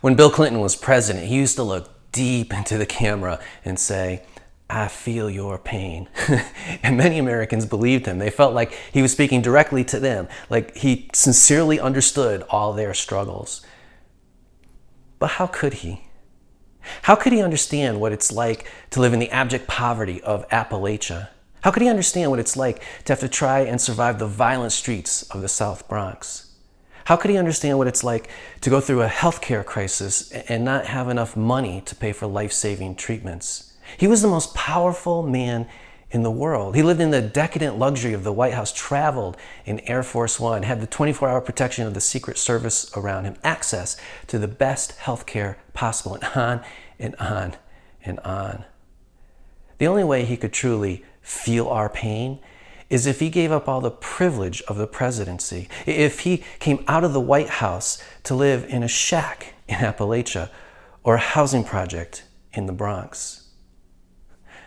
When Bill Clinton was president, he used to look deep into the camera and say, "I feel your pain." And many Americans believed him. They felt like he was speaking directly to them, like he sincerely understood all their struggles. But how could he? How could he understand what it's like to live in the abject poverty of Appalachia? How could he understand what it's like to have to try and survive the violent streets of the South Bronx? How could he understand what it's like to go through a healthcare crisis and not have enough money to pay for life-saving treatments? He was the most powerful man in the world. He lived in the decadent luxury of the White House, traveled in Air Force One, had the 24-hour protection of the Secret Service around him, access to the best healthcare possible, and on and on and on. The only way he could truly feel our pain is if he gave up all the privilege of the presidency, if he came out of the White House to live in a shack in Appalachia or a housing project in the Bronx.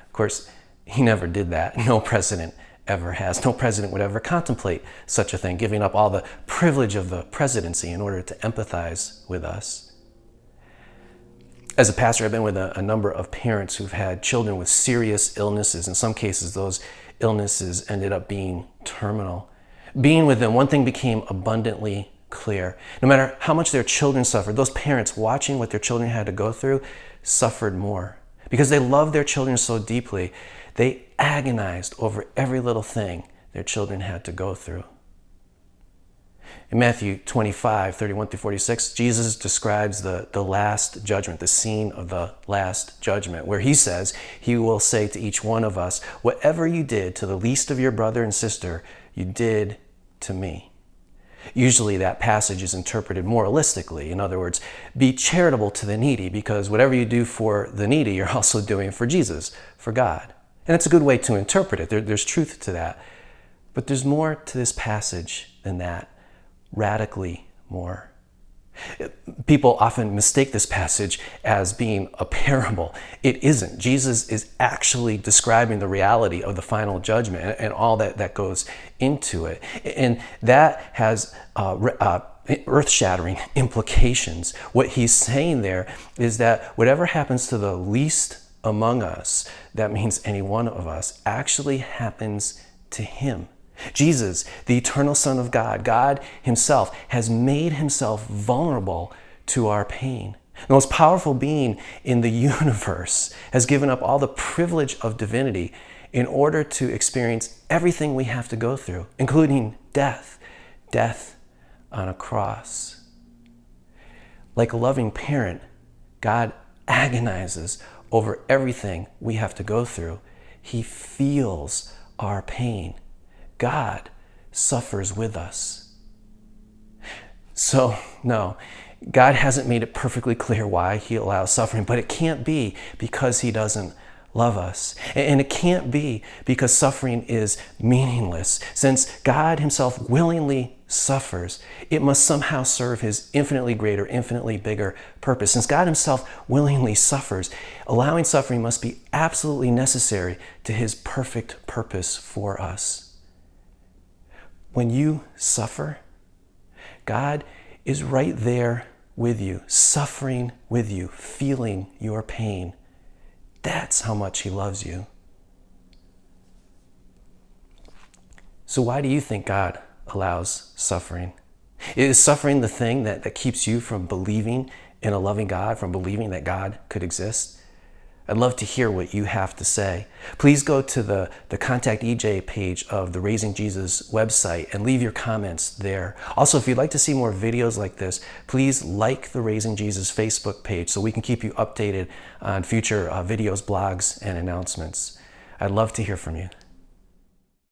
Of course, he never did that. No president ever has. No president would ever contemplate such a thing, giving up all the privilege of the presidency in order to empathize with us. As a pastor, I've been with a number of parents who've had children with serious illnesses. In some cases, those illnesses ended up being terminal. Being with them, one thing became abundantly clear. No matter how much their children suffered, those parents watching what their children had to go through suffered more. Because they loved their children so deeply, they agonized over every little thing their children had to go through. In Matthew 25, 31 through 46, Jesus describes the last judgment, the scene of the last judgment, where he says, he will say to each one of us, "Whatever you did to the least of your brother and sister, you did to me." Usually that passage is interpreted moralistically. In other words, be charitable to the needy, because whatever you do for the needy, you're also doing for Jesus, for God. And it's a good way to interpret it. There's truth to that. But there's more to this passage than that. Radically more. People often mistake this passage as being a parable. It isn't. Jesus is actually describing the reality of the final judgment and all that goes into it. And that has earth-shattering implications. What he's saying there is that whatever happens to the least among us, that means any one of us, actually happens to him. Jesus, the eternal Son of God, God himself, has made himself vulnerable to our pain. The most powerful being in the universe has given up all the privilege of divinity in order to experience everything we have to go through, including death on a cross. Like a loving parent, God agonizes over everything we have to go through. He feels our pain. God suffers with us. So, no, God hasn't made it perfectly clear why he allows suffering, but it can't be because he doesn't love us. And it can't be because suffering is meaningless. Since God himself willingly suffers, it must somehow serve his infinitely greater, infinitely bigger purpose. Since God himself willingly suffers, allowing suffering must be absolutely necessary to his perfect purpose for us. When you suffer, God is right there with you, suffering with you, feeling your pain. That's how much he loves you. So why do you think God allows suffering? Is suffering the thing that keeps you from believing in a loving God, from believing that God could exist? I'd love to hear what you have to say. Please go to the Contact EJ page of the Raising Jesus website and leave your comments there. Also, if you'd like to see more videos like this, please like the Raising Jesus Facebook page so we can keep you updated on future videos, blogs, and announcements. I'd love to hear from you.